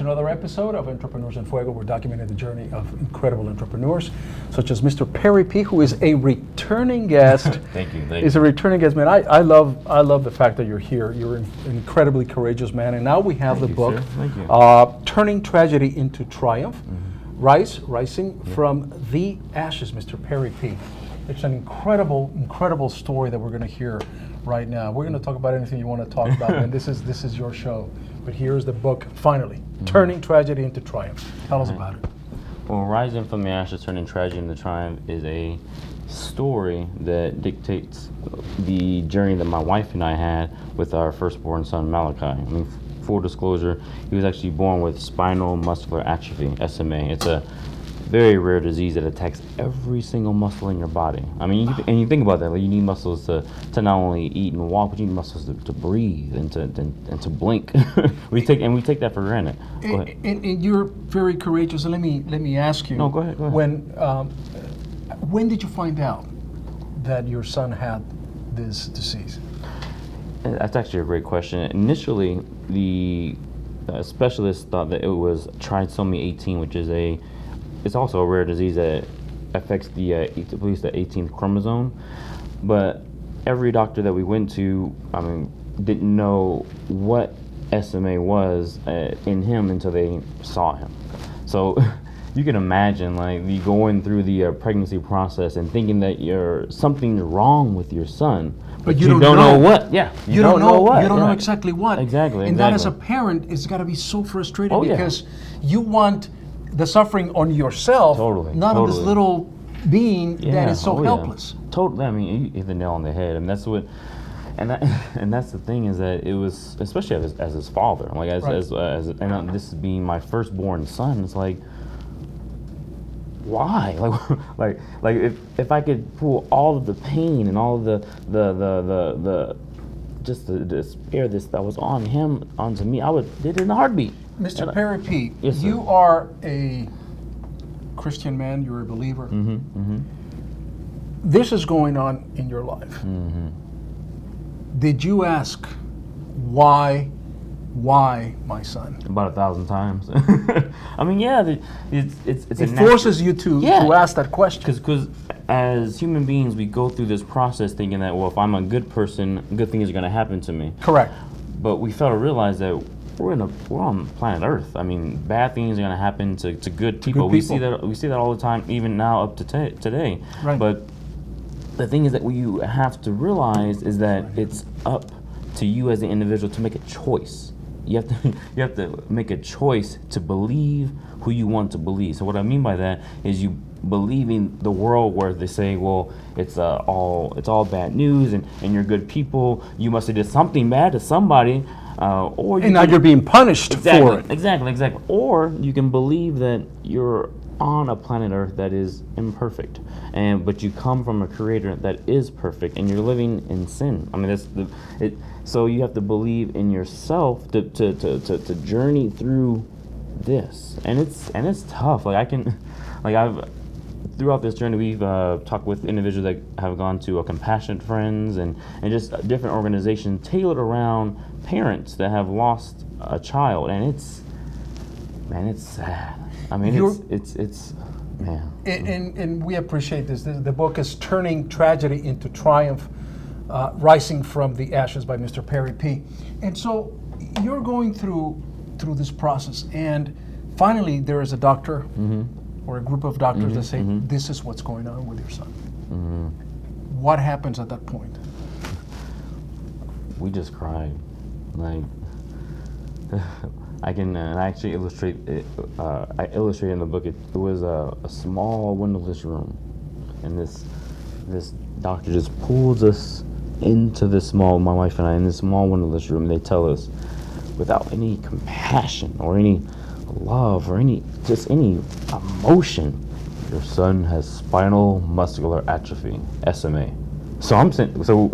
another episode of Entrepreneurs in Fuego. We're documenting the journey of incredible entrepreneurs, such as Mr. Perry P., who is a returning guest. Thank you. He's a returning guest, man. I love the fact that you're here. You're an incredibly courageous man. And now we have the book, Thank you. Turning Tragedy into Triumph, Rising from the Ashes, Mr. Perry P. It's an incredible story that we're going to hear right now. We're going to talk about anything you want to talk about, and this is your show. But here's the book, finally, Turning Tragedy into Triumph. Tell us about it. Well, Rising from the Ashes, Turning Tragedy into Triumph is a story that dictates the journey that my wife and I had with our firstborn son, Malachi. I mean, full disclosure, he was actually born with spinal muscular atrophy, SMA. It's a very rare disease that attacks every single muscle in your body. I mean, you think about that. Like, you need muscles to not only eat and walk, but you need muscles to breathe and to blink. we take that for granted. And you're very courageous. And let me ask you. No, go ahead. When did you find out that your son had this disease? That's actually a great question. Initially, the specialist thought that it was trisomy 18, which is it's also a rare disease that affects at least the 18th chromosome. But every doctor that we went to, didn't know what SMA was in him until they saw him. So you can imagine, like, you going through the pregnancy process and thinking that something's wrong with your son. But you don't know what. Yeah. You don't know what. You don't know exactly what. Exactly. And that, as a parent, it's got to be so frustrating because you want the suffering on yourself, not on this little being that is so helpless. Totally. I mean, you hit the nail on the head. And that's what, and that's the thing, is that it was, especially as his father, like and this being my firstborn son, it's like, why? Like if I could pull all of the pain and all of the just the despair that was on him onto me, I would did it in a heartbeat. Mr. Perry P., yes, sir. You are a Christian man. You're a believer. This is going on in your life. Did you ask why my son? About 1,000 times. I mean, it forces you to ask that question. Because as human beings, we go through this process thinking that, well, if I'm a good person, good things are going to happen to me. Correct. But we fail to realize that we're on planet Earth. I mean, bad things are going to happen to good people. We see that all the time, even now up to today. Right. But the thing is that what you have to realize is that it's up to you as an individual to make a choice. You have to make a choice to believe who you want to believe. So what I mean by that is you believe in the world where they say, well, it's all bad news and you're good people. You must have did something bad to somebody. Now you're being punished for it. Exactly. Or you can believe that you're on a planet Earth that is imperfect, but you come from a creator that is perfect, and you're living in sin. I mean, so you have to believe in yourself to journey through this, and it's tough. Throughout this journey, we've talked with individuals that have gone to Compassionate Friends and just different organizations tailored around parents that have lost a child, and it's sad. I mean, it's man. And we appreciate this. The book is Turning Tragedy into Triumph, Rising from the Ashes by Mr. Perry P. And so you're going through this process, and finally there is a doctor or a group of doctors that say, this is what's going on with your son. What happens at that point? We just cried. Like, I can actually illustrate it. I illustrate in the book. It was a small windowless room, and this doctor just pulls us into my wife and I, in this small windowless room. They tell us, without any compassion or any love or just any emotion, your son has spinal muscular atrophy, SMA. So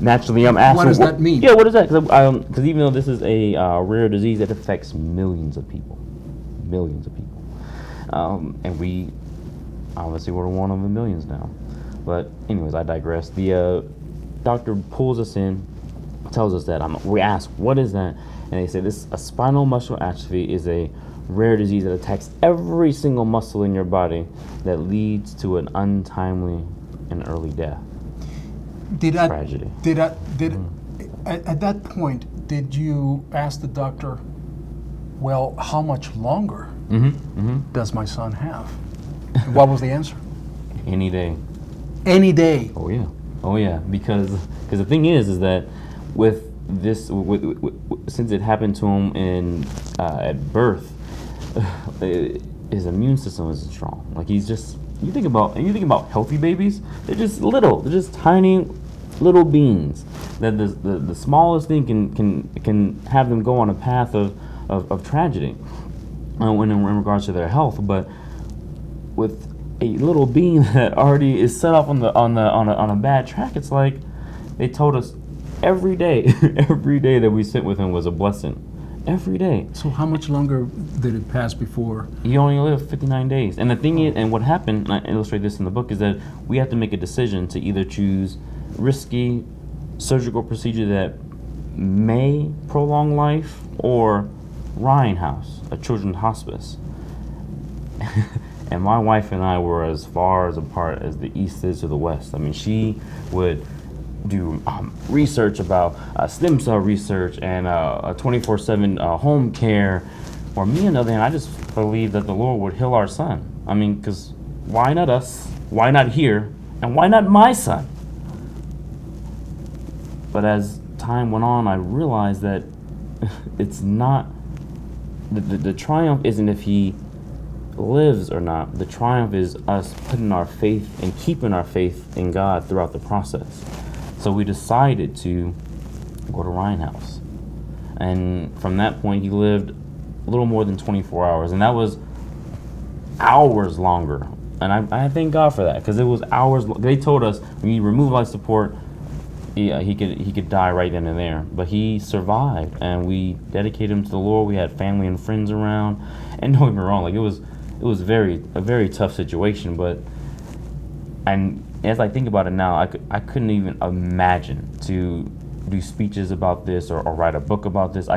naturally, I'm asking, what does that mean? Yeah, what is that? Because even though this is a rare disease that affects millions of people, and we obviously we're one of the millions now. But anyways, I digress. The doctor pulls us in, tells us that we ask, what is that? And they say a spinal muscular atrophy is a rare disease that attacks every single muscle in your body that leads to an untimely and early death. Tragedy. At that point, did you ask the doctor, well, how much longer does my son have? And what was the answer? Any day. Any day. Oh yeah. Because the thing is that with this, since it happened to him at birth, his immune system isn't strong. Like he's just, you think about healthy babies, they're just tiny little beings that the smallest thing can have them go on a path of tragedy when in regards to their health. But with a little being that already is set off on a bad track, it's like they told us every day that we spent with him was a blessing. Every day. So how much longer did it pass before? He only lived 59 days. And the thing is, and what happened, and I illustrate this in the book, is that we have to make a decision to either choose risky surgical procedure that may prolong life, or Ryan House, a children's hospice. And my wife and I were as far as apart as the east is to the west. I mean, she would do research about stem cell research and 24/7 home care. Or me, on the other hand, I just believe that the Lord would heal our son. I mean, because why not us? Why not here? And why not my son? But as time went on, I realized that it's not, the triumph isn't if he lives or not. The triumph is us putting our faith and keeping our faith in God throughout the process. So we decided to go to Ryan House. And from that point, he lived a little more than 24 hours. And that was hours longer. And I thank God for that, because it was hours. They told us when you remove life support, he could die right then and there. But he survived, and we dedicated him to the Lord. We had family and friends around. And don't get me wrong, like it was a very tough situation. And as I think about it now, I couldn't even imagine to do speeches about this or write a book about this.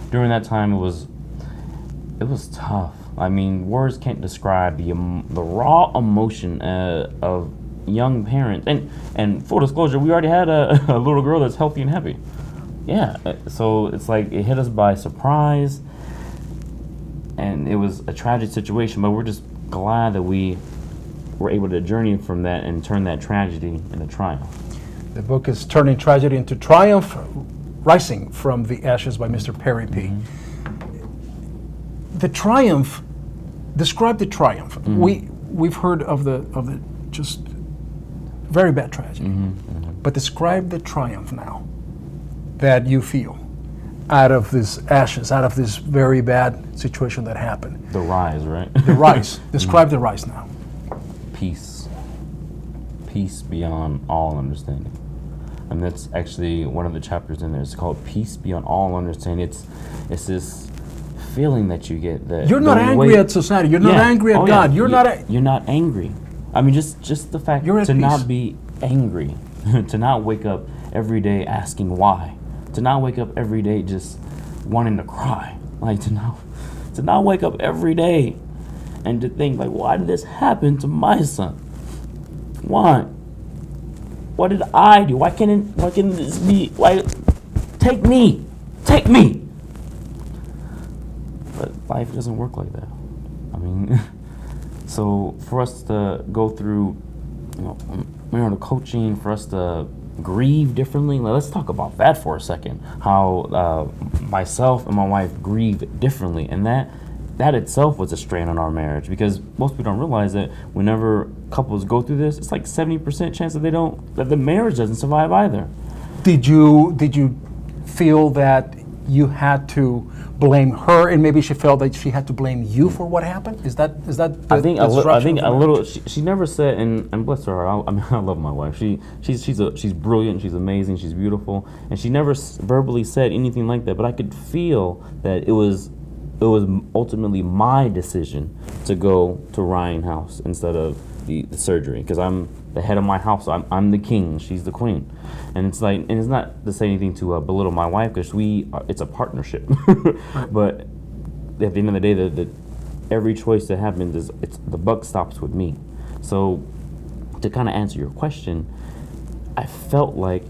During that time, it was tough. I mean, words can't describe the raw emotion of young parents. And full disclosure, we already had a little girl that's healthy and happy. Yeah, so it's like it hit us by surprise, and it was a tragic situation. But we're just glad that we were able to journey from that and turn that tragedy into triumph. The book is Turning Tragedy into Triumph, Rising from the Ashes by Mr. Perry P. The triumph, describe the triumph. We've heard of the just very bad tragedy, but describe the triumph now that you feel out of this ashes, out of this very bad situation that happened. The rise, right? The rise. Describe the rise now. Peace beyond all understanding. And that's actually one of the chapters in there. It's called Peace Beyond All Understanding. It's this feeling that you get that you're not angry at society. You're not angry at God. You're not angry. I mean, just the fact to not be angry, to not wake up every day asking why, to not wake up every day just wanting to cry, like to not wake up every day and to think like, why did this happen to my son? Why? What did I do? Why can't this be? Why? Take me. But life doesn't work like that. I mean, so for us to go through, the coaching, for us to grieve differently. Let's talk about that for a second. How myself and my wife grieve differently, and that itself was a strain on our marriage, because most people don't realize that whenever couples go through this, it's like 70% chance that the marriage doesn't survive either. Did you feel that you had to blame her, and maybe she felt that she had to blame you for what happened? Is that I think a little. She never said, and bless her heart, I love my wife. She's brilliant. She's amazing. She's beautiful, and she never verbally said anything like that. But I could feel that it was was ultimately my decision to go to Ryan House instead of the surgery, because I'm the head of my house. I'm the king. She's the queen, and it's like, and it's not to say anything to belittle my wife, because it's a partnership. But at the end of the day, the every choice that happens is the buck stops with me. So to kind of answer your question, I felt like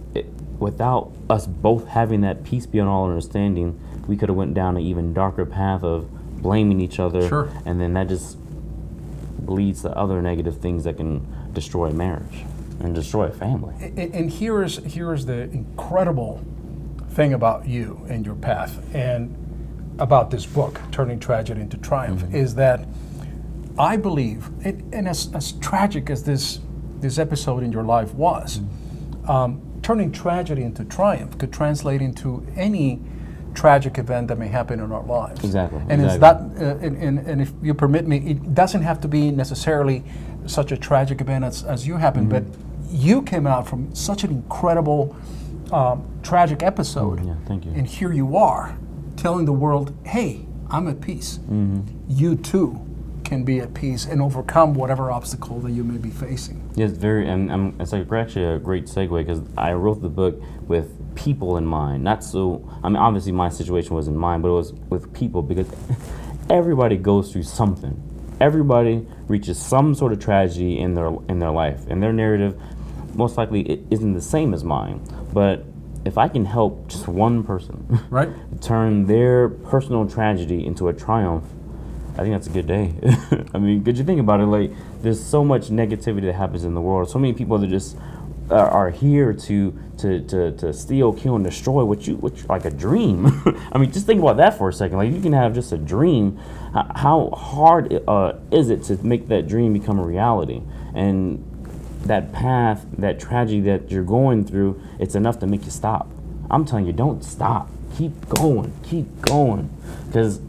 without us both having that peace beyond all understanding, we could have went down an even darker path of blaming each other. Sure. And then that just leads to other negative things that can destroy marriage and destroy a family. And here's the incredible thing about you and your path, and about this book, Turning Tragedy into Triumph, is that I believe, and as tragic as this episode in your life was, turning tragedy into triumph could translate into any tragic event that may happen in our lives. Exactly. And it's not, and if you permit me, it doesn't have to be necessarily such a tragic event as you happened, but you came out from such an incredible tragic episode. Yeah, thank you. And here you are, telling the world, hey, I'm at peace. You too can be at peace and overcome whatever obstacle that you may be facing. Yes, very, and it's like actually a great segue, because I wrote the book with people in mind. Not so, I mean, obviously my situation was in mind, but it was with people, because everybody goes through something. Everybody reaches some sort of tragedy in their life, and their narrative most likely it isn't the same as mine. But if I can help just one person, Right. turn their personal tragedy into a triumph, I think that's a good day. I mean, could you think about it? Like, there's so much negativity that happens in the world. So many people that just are here to steal, kill, and destroy what you like a dream. I mean, just think about that for a second. Like, you can have just a dream. How hard is it to make that dream become a reality? And that path, that tragedy that you're going through, it's enough to make you stop. I'm telling you, don't stop. Keep going. Keep going. Because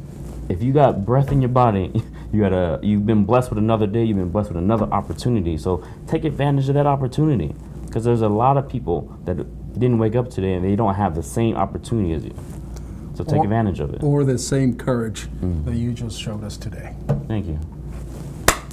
if you got breath in your body, you've been blessed with another day, you've been blessed with another opportunity. So take advantage of that opportunity, because there's a lot of people that didn't wake up today and they don't have the same opportunity as you. So take advantage of it. Or the same courage that you just showed us today. Thank you.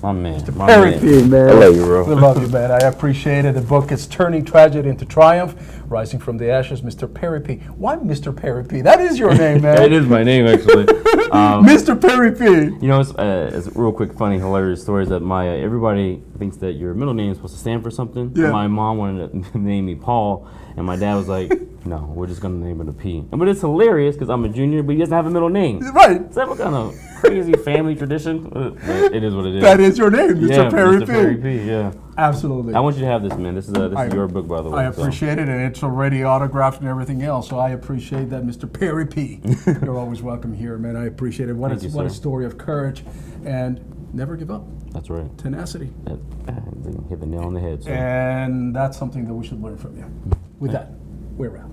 My man. Perry P, man. I love you, bro. We love you, man. I appreciate it. The book is Turning Tragedy into Triumph, Rising from the Ashes, Mr. Perry P. Why Mr. Perry P? That is your name, man. It is my name, actually. Mr. Perry P. You know, it's a real quick, funny, hilarious story is that everybody thinks that your middle name is supposed to stand for something. Yeah. My mom wanted to name me Paul, and my dad was like, no, we're just going to name it a P. But it's hilarious because I'm a junior, but he doesn't have a middle name. Right. Is that what kind of crazy family tradition? But it is what it is. That is your name, Mr. Yeah, Perry Mr. P. Perry P, yeah. Absolutely. I want you to have this, man. This is your book, by the way. I appreciate it, and it's already autographed and everything else, so I appreciate that, Mr. Perry P. You're always welcome here, man. I appreciate it. What a story of courage, and never give up. That's right. Tenacity. Hit the nail on the head. So. And that's something that we should learn from you. With that, we're out.